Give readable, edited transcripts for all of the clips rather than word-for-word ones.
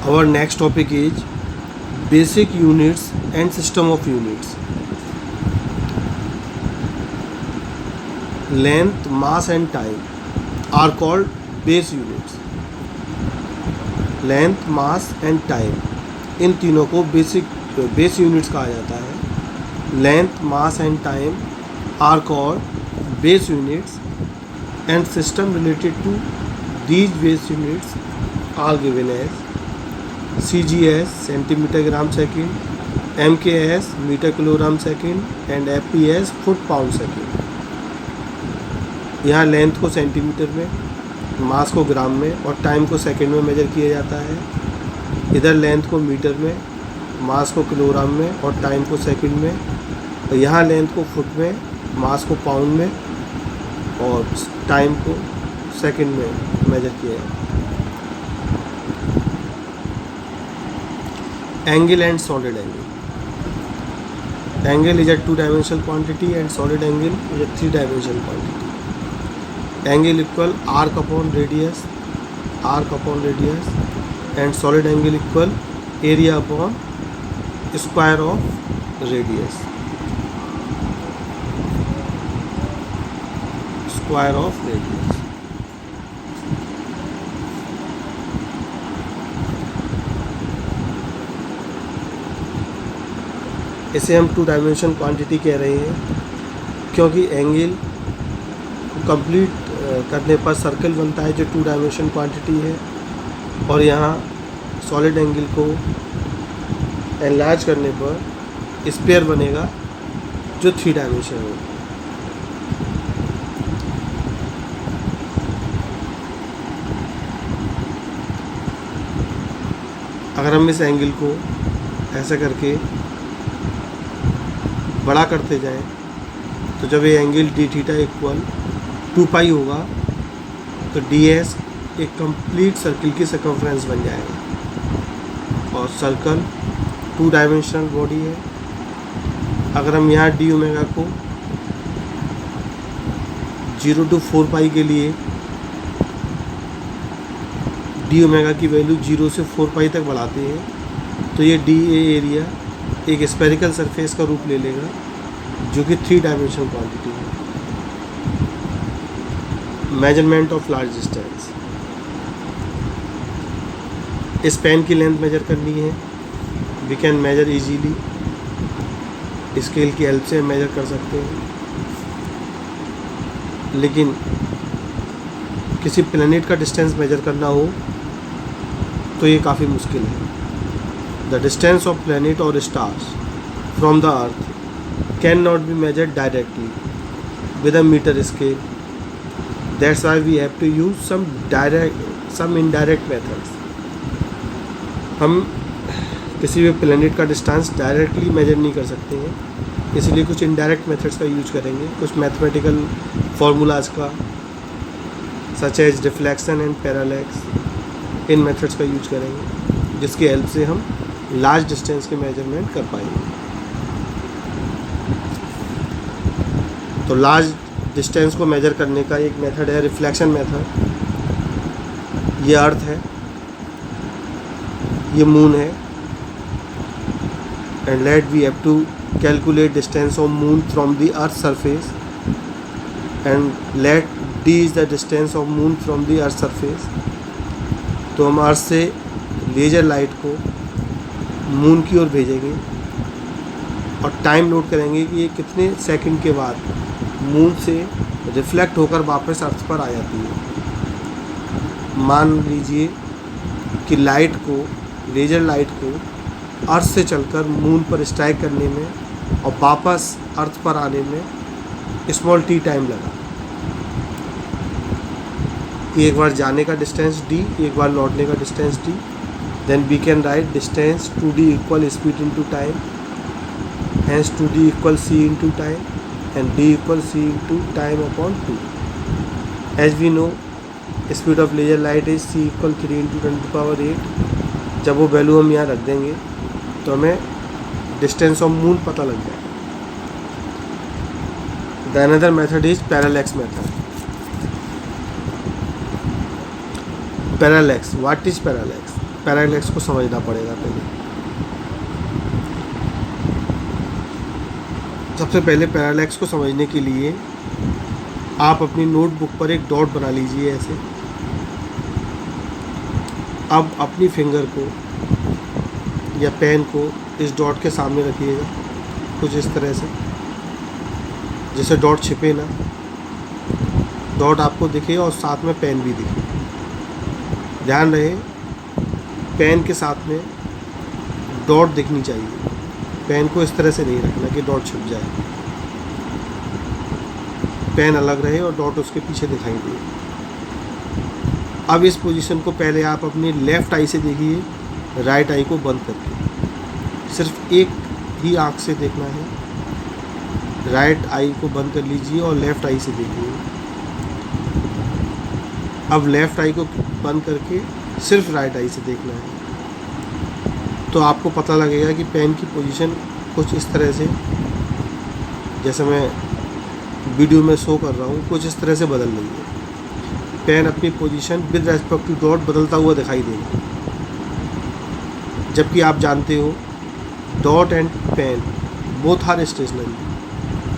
Our next topic is basic units and system of units. Length, mass and time are called base units. Length, mass and time, इन तीनों को base units कहा जाता है. Length, mass and time are called base units and system related to these base units are given as CGS centimeter gram second, MKS meter kilogram second and FPS foot pound second. यहाँ length को centimetre में, मास को ग्राम में और time को second में major किया जाता है. इधर लेंथ को मीटर में, मास को किलोग्राम में और टाइम को सेकंड में. और यहाँ लेंथ को फुट में, मास को पाउंड में और टाइम को सेकंड में मेजर किया जाता है. Angle and solid angle. Angle is a 2-dimensional quantity and solid angle is a 3-dimensional quantity. Angle equal arc upon radius and solid angle equal area upon square of radius. Square of radius. इसे हम 2-dimensional quantity कह रहे हैं क्योंकि angle को complete करने पर circle बनता है जो 2-dimensional क्वांटिटी है और यहाँ सॉलिड एंगल को एनलार्ज करने पर स्फीयर बनेगा जो 3-dimensional होगा. अगर हम इस एंगल को ऐसा करके बड़ा करते जाएं तो जब ये एंगल डी थीटा इक्वल 2 पाई होगा तो डी एस एक कंप्लीट सर्कल की सर्कमफ्रेंस बन जाएगा और सर्कल 2-dimensional बॉडी है. अगर हम यहाँ डी ओमेगा को 0 to 4 पाई के लिए डी ओमेगा की वैल्यू 0 से 4 पाई तक बढ़ाते हैं तो ये डी ए एरिया एक स्फेरिकल सरफेस का रूप ले लेगा जो कि 3-dimensional क्वांटिटी है. Measurement of large distance. इस पेन की लेंथ मेजर करनी है. We can measure easily. Scale की हेल्प से मेजर कर सकते हैं. लेकिन किसी प्लैनेट का डिस्टेंस मेजर करना हो तो ये काफ़ी मुश्किल है. The distance of planet or stars from the earth cannot be measured directly with a meter scale. That's why we have to use some indirect methods. हम किसी भी प्लैनेट का डिस्टेंस डायरेक्टली मेजर नहीं कर सकते हैं, इसलिए कुछ इनडायरेक्ट मेथड्स का यूज करेंगे. कुछ मैथमेटिकल फार्मूलाज का such as reflection and parallax, इन मेथड्स का यूज करेंगे जिसकी हेल्प से हम लार्ज डिस्टेंस के मेजरमेंट कर पाएंगे. तो लार्ज डिस्टेंस को मेजर करने का एक मेथड है रिफ्लेक्शन मेथड. ये अर्थ है, ये मून है and let we have to calculate distance of moon from the earth surface and let d is the distance of moon from the earth surface. तो हम अर्थ से लेजर लाइट को moon की ओर भेजेंगे और टाइम नोट करेंगे कि ये कितने सेकंड के बाद मून से रिफ्लेक्ट होकर वापस अर्थ पर आ जाती है. मान लीजिए कि लाइट को, लेजर लाइट को अर्थ से चलकर मून पर स्ट्राइक करने में और वापस अर्थ पर आने में स्मॉल टी टाइम लगा. एक बार जाने का डिस्टेंस d, एक बार लौटने का distance d. Then we can write distance 2d equal speed into time, hence 2d equal c into time and d equal c into time upon 2. As we know, speed of laser light is c equal 3 into 10 to the power 8. जब वो value हम यहाँ रख देंगे तो हमें distance of moon पता लग जाएगा. The another method is parallax method. Parallax. What is parallax? Parallax को समझना पड़ेगा पहले। सबसे पहले पैरालैक्स को समझने के लिए आप अपनी नोटबुक पर एक डॉट बना लीजिए ऐसे। अब अपनी फिंगर को या पेन को इस डॉट के सामने रखिएगा, कुछ इस तरह से, जैसे डॉट छिपे ना, डॉट आपको दिखे और साथ में पेन भी दिखे। ध्यान रहे पेन के साथ में डॉट दिखनी चाहिए, पेन को इस तरह से नहीं रखना कि डॉट छिप जाए। पेन अलग रहे और डॉट उसके पीछे दिखाई दे। अब इस पोजीशन को पहले आप अपनी लेफ़्ट आई से देखिए, राइट आई को बंद करके। सिर्फ एक ही आँख से देखना है। राइट आई को बंद कर लीजिए और लेफ़्ट आई से देखिए। अब लेफ़्ट आई को बंद करके सिर्फ राइट आई से देखना है। तो आपको पता लगेगा कि पेन की पोजीशन कुछ इस तरह से, जैसे मैं वीडियो में शो कर रहा हूँ, कुछ इस तरह से बदल रही है। पेन अपनी position with respect to dot बदलता हुआ दिखाई देगा, जबकि आप जानते हो dot and pen both are stationary,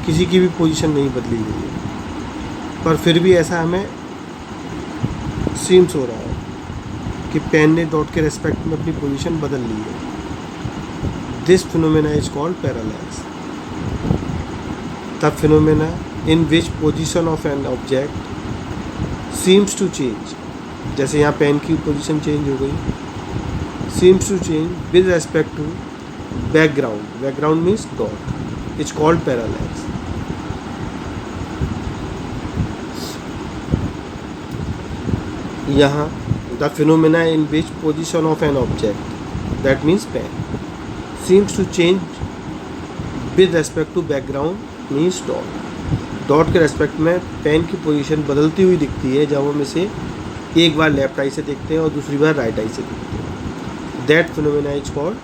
किसी की भी पोजीशन नहीं बदली गई है। पर फिर भी ऐसा हमें सीम्स हो रहा है कि पेन ने डॉट के रेस्पेक्ट में अपनी पोजीशन बदल ली है। This phenomena is called parallax. The phenomena in which position of an object seems to change, जैसे यहाँ पेन की पोजीशन चेंज हो गई, seems to change with respect to background, background means dot, it's called parallax. यहाँ the phenomena in which position of an object, that means pen, seems to change with respect to background means dot. Dot के respect में pen की position बदलती हुई दिखती है जब हम इसे एक बार लेफ़्ट आई से देखते हैं और दूसरी बार राइट आई से देखते हैं। That phenomena is called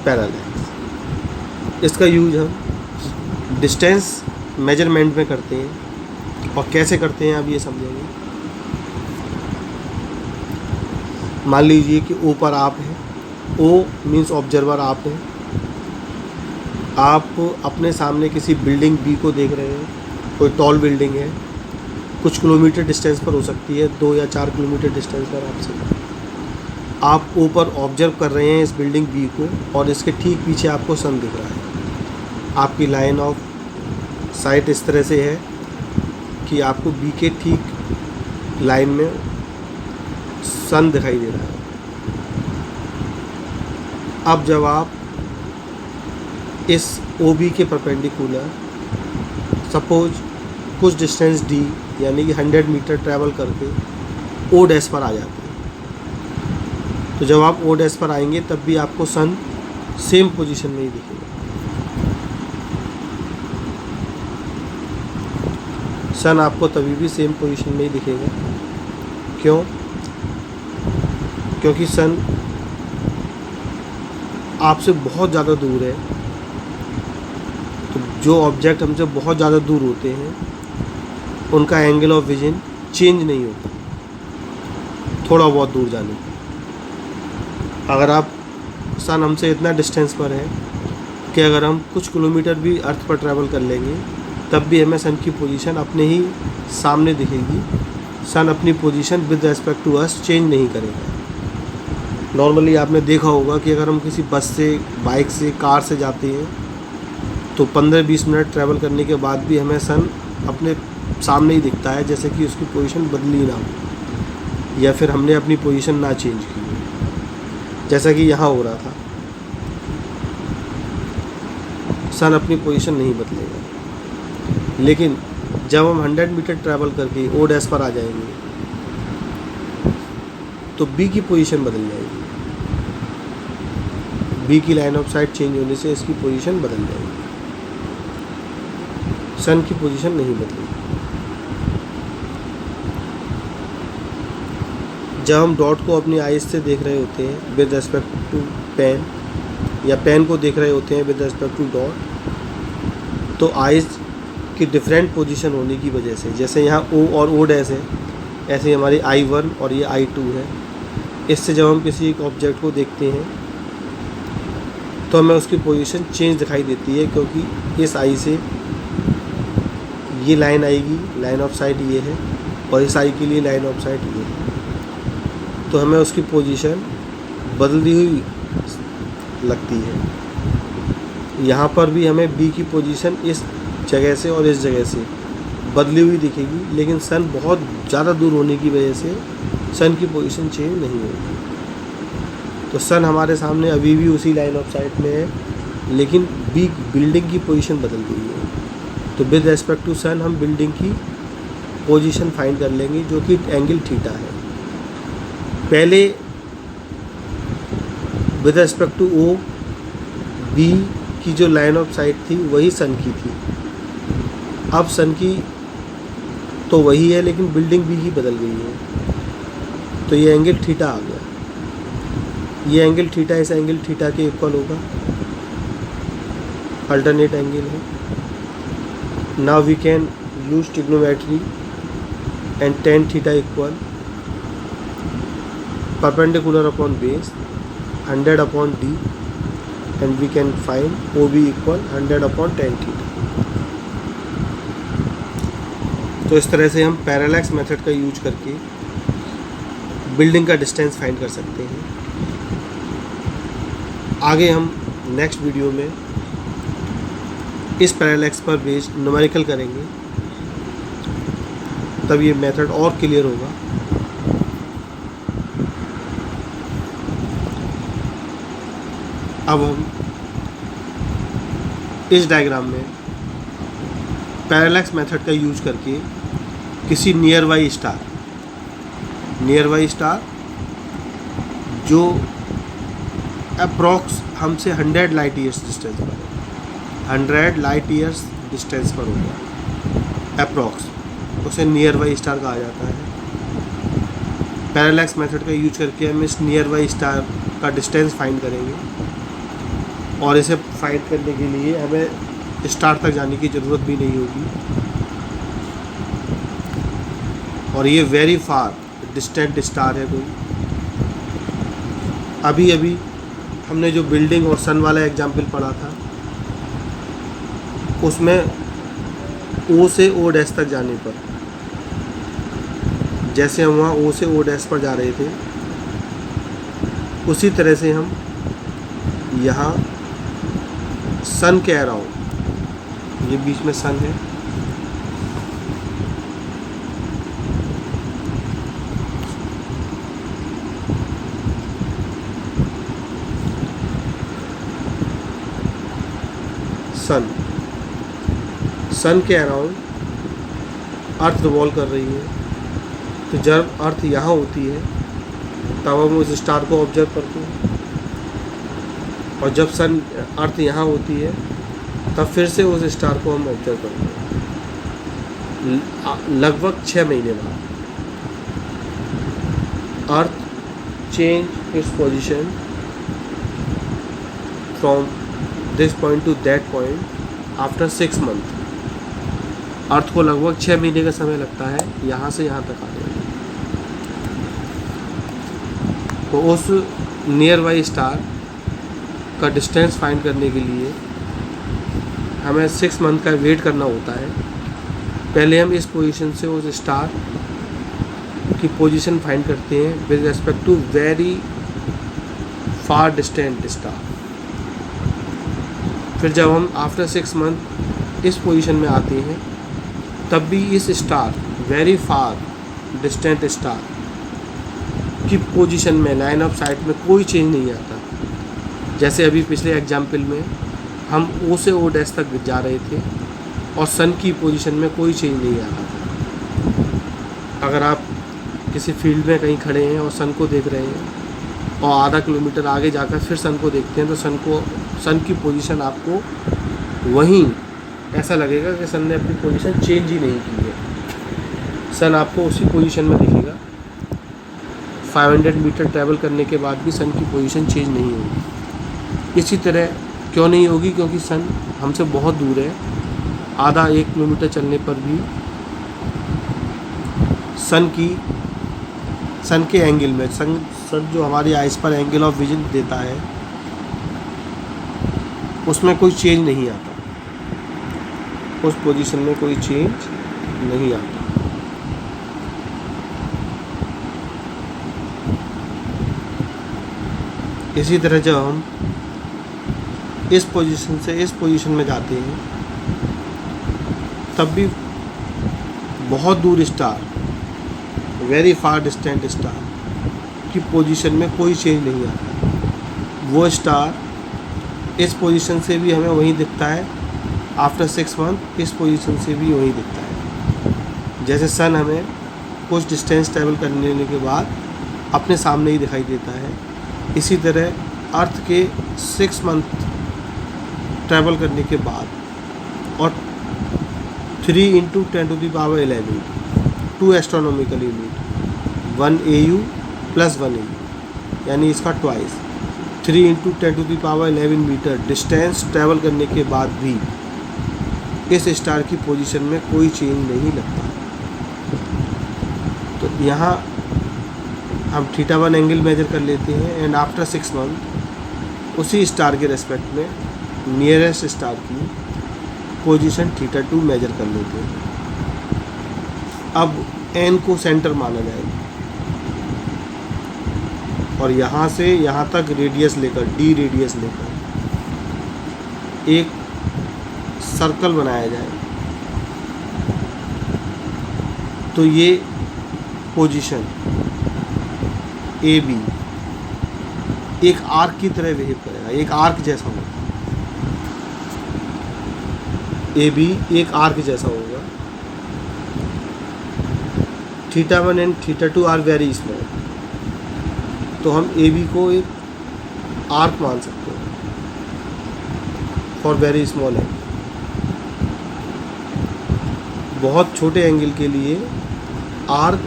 parallax. इसका यूज हम डिस्टेंस मेजरमेंट में करते हैं, और कैसे करते हैं अब ये समझेंगे। मान लीजिए कि ओ पर आप हैं, ओ मीन्स ऑब्जर्वर आप हैं। आप अपने सामने किसी बिल्डिंग बी को देख रहे हैं, कोई टॉल बिल्डिंग है, कुछ किलोमीटर डिस्टेंस पर हो सकती है, 2 या 4 किलोमीटर डिस्टेंस पर आपसे। आप ऊपर ऑब्जर्व कर रहे हैं इस बिल्डिंग बी को, और इसके ठीक पीछे आपको सन दिख रहा है। आपकी लाइन ऑफ साइट इस तरह से है कि आपको बी के ठीक लाइन में सन दिखाई दे रहा है। अब जब आप इस ओ बी के परपेंडिकुलर सपोज कुछ डिस्टेंस डी यानी कि 100 मीटर ट्रैवल करके ओ डैश पर आ जाते हैं, तो जब आप ओ डैश पर आएंगे तब भी आपको सन सेम पोजीशन में ही दिखेगा। सन आपको तभी भी सेम पोजीशन में ही दिखेगा। क्यों? क्योंकि सन आपसे बहुत ज़्यादा दूर है। तो जो ऑब्जेक्ट हमसे बहुत ज़्यादा दूर होते हैं उनका एंगल ऑफ विजन चेंज नहीं होता थोड़ा बहुत दूर जाने पर। अगर आप सन हमसे इतना डिस्टेंस पर है कि अगर हम कुछ किलोमीटर भी अर्थ पर ट्रैवल कर लेंगे तब भी हमें सन की पोजीशन अपने ही सामने दिखेगी। सन अपनी position with respect to us change नहीं करेगा। नॉर्मली आपने देखा होगा कि अगर हम किसी बस से, बाइक से, कार से जाते हैं तो 15-20 मिनट ट्रैवल करने के बाद भी हमें सन अपने सामने ही दिखता है, जैसे कि उसकी पोजीशन बदली ना हो या फिर हमने अपनी पोजीशन ना चेंज की, जैसा कि यहाँ हो रहा था। सन अपनी पोजीशन नहीं बदलेगा। लेकिन जब हम 100 मीटर ट्रैवल करके ओ डैश पर आ जाएंगे तो बी की पोजीशन बदल जाएगी। बी की लाइन ऑफ साइट चेंज होने से इसकी पोजीशन बदल जाएगी, सन की पोजीशन नहीं बदलेगी। जब हम डॉट को अपनी आइज से देख रहे होते हैं विद रेस्पेक्ट टू पेन, या पेन को देख रहे होते हैं विद रेस्पेक्ट टू डॉट, तो आइज की डिफरेंट पोजीशन होने की वजह से, जैसे यहाँ ओ और ओ डैश है, ऐसे हमारी I1 और ये I2 है, इससे जब हम किसी एक ऑब्जेक्ट को देखते हैं तो हमें उसकी पोजीशन चेंज दिखाई देती है, क्योंकि इस आई से ये लाइन आएगी, लाइन ऑफ साइट ये है, और इस आई के लिए लाइन ऑफ साइट ये है, तो हमें उसकी पोजीशन बदलती हुई लगती है। यहाँ पर भी हमें बी की पोजीशन इस जगह से और इस जगह से बदली हुई दिखेगी, लेकिन सन बहुत ज़्यादा दूर होने की वजह से सन की पोजीशन चेंज नहीं होगी। तो सन हमारे सामने अभी भी उसी लाइन ऑफ साइट में है, लेकिन बी बिल्डिंग की पोजीशन बदल गई है। तो विद रेस्पेक्ट टू सन हम बिल्डिंग की पोजीशन फाइंड कर लेंगे, जो कि एंगल थीटा है। पहले with respect to O B की जो लाइन ऑफ साइट थी वही सन की थी। अब सन की तो वही है, लेकिन बिल्डिंग बी की बदल गई है, तो ये एंगल थीटा आ गया। ये एंगल थीटा इस एंगल थीटा के इक्वल होगा, अल्टरनेट एंगल है। Now we can use trigonometry and tan theta equal perpendicular upon base 100 upon d, and we can find OB equal 100 upon tan theta. तो इस तरह से हम पैरेलैक्स मेथड का यूज करके बिल्डिंग का डिस्टेंस फाइंड कर सकते हैं। आगे हम नेक्स्ट वीडियो में इस पैरेलैक्स पर बेस्ड न्यूमेरिकल करेंगे, तब ये मेथड और क्लियर होगा। अब हम इस डायग्राम में पैरेलैक्स मेथड का यूज करके किसी नियर बाई स्टार जो अप्रॉक्स हमसे 100 लाइट ईयर्स डिस्टेंस पर है, 100 लाइट ईयर्स डिस्टेंस पर होगा अप्रॉक्स, उसे नियर बाई स्टार कहा जाता है। पैरेलैक्स मेथड का यूज करके हम इस नियर बाई स्टार का डिस्टेंस फाइंड करेंगे, और इसे फाइंड करने के लिए हमें स्टार तक जाने की ज़रूरत भी नहीं होगी, और ये वेरी फार डिस्टेंट स्टार है कोई। अभी अभी हमने जो बिल्डिंग और सन वाला एग्जाम्पल पढ़ा था, उसमें ओ से ओ डैश तक जाने पर, जैसे हम वहाँ ओ से ओ डैश पर जा रहे थे, उसी तरह से हम यहाँ सन के अराउंड, ये बीच में सन है, सन के अराउंड अर्थ रिवॉल्व कर रही है। तो जब अर्थ यहाँ होती है तब हम उस स्टार को ऑब्जर्व करते हैं, और जब सन अर्थ यहाँ होती है तब फिर से उस स्टार को हम ऑब्जर्व करते हैं। लगभग 6 महीने बाद earth change its position from this point to that point after 6 month. Earth को लगभग 6 महीने का समय लगता है यहाँ से यहाँ तक आने में। तो उस नियर बाई स्टार का डिस्टेंस फाइंड करने के लिए हमें 6 मंथ का वेट करना होता है। पहले हम इस पोजीशन से उस स्टार की पोजीशन फाइंड करते हैं with respect to very far distant star. फिर जब हम आफ्टर 6 मंथ इस पोजीशन में आते हैं, तब भी इस star very far distant star की पोजीशन में, लाइन ऑफ साइट में कोई चेंज नहीं आता। जैसे अभी पिछले एग्जाम्पल में हम ओ से ओ डैश तक जा रहे थे और सन की पोजीशन में कोई चेंज नहीं आ रहा था। अगर आप किसी फील्ड में कहीं खड़े हैं और सन को देख रहे हैं और आधा किलोमीटर आगे जाकर फिर सन को देखते हैं, तो सन की पोजीशन आपको वहीं ऐसा लगेगा कि सन ने अपनी पोजीशन चेंज ही नहीं की है। सन आपको उसी पोजीशन में दिखेगा। 500 मीटर ट्रैवल करने के बाद भी सन की पोजीशन चेंज नहीं होगी। इसी तरह क्यों नहीं होगी? क्योंकि सन हमसे बहुत दूर है। आधा 1 किलोमीटर चलने पर भी सन की सन के एंगल में, सन जो हमारी आइस पर एंगल ऑफ विजन देता है उसमें कोई चेंज नहीं आता, उस पोजीशन में कोई चेंज नहीं आता। इसी तरह जब हम इस पोजीशन से इस पोजीशन में जाते हैं तब भी बहुत दूर star, very far distant star की पोजीशन में कोई चेंज नहीं आता। वो स्टार इस पोजीशन से भी हमें वहीं दिखता है, आफ्टर 6 मंथ इस पोजीशन से भी वहीं दिखता है। जैसे सन हमें कुछ डिस्टेंस ट्रैवल करने के बाद अपने सामने ही दिखाई देता है, इसी तरह अर्थ के 6 मंथ ट्रैवल करने के बाद और 3 × 10⁻11 2 एस्ट्रोनॉमिकल यूनिट 1 AU + 1 AU यानी इसका ट्वाइस 3 × 10⁻11 मीटर डिस्टेंस ट्रैवल करने के बाद भी इस स्टार की पोजीशन में कोई चेंज नहीं लगता। तो यहाँ हम θ1 एंगल मेजर कर लेते हैं एंड आफ्टर 6 मंथ उसी स्टार के रेस्पेक्ट में नियरेस्ट स्टार की पोजीशन θ2 मेजर कर लेते हैं। अब n को सेंटर माना जाएगा और यहाँ से यहाँ तक रेडियस लेकर d रेडियस लेकर एक सर्कल बनाया जाए तो ये पोजीशन AB एक आर्क की तरह बिहेव करेगा, एक आर्क जैसा होगा। AB एक आर्क जैसा होगा। θ1 एंड θ2 आर वेरी स्मॉल, तो हम AB को एक आर्क मान सकते हैं फॉर वेरी स्मॉल एंगल। बहुत छोटे एंगल के लिए आर्क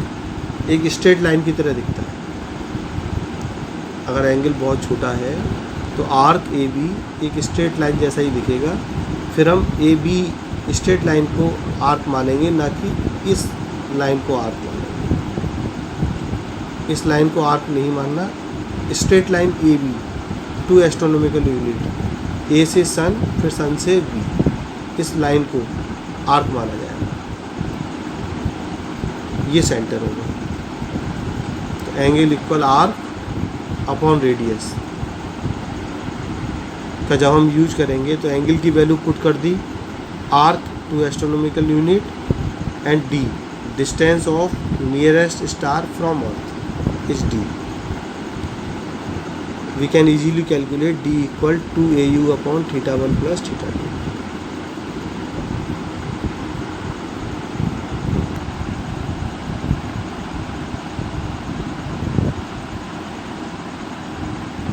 एक स्ट्रेट लाइन की तरह दिखता है। अगर एंगल बहुत छोटा है तो आर्क AB एक स्ट्रेट लाइन जैसा ही दिखेगा। फिर हम AB स्ट्रेट लाइन को आर्क मानेंगे, ना कि इस लाइन को आर्क मानेंगे। इस लाइन को आर्क नहीं मानना। Straight line AB 2 astronomical unit A से सन फिर सन से B, इस लाइन को आर्क माना जाएगा। ये सेंटर होगा। तो angle equal arc upon radius का जब हम यूज करेंगे तो एंगल की वैल्यू पुट कर दी, arc 2 astronomical unit and D distance of nearest star from earth is D। We can easily calculate D = 2 AU upon θ1 + θ2।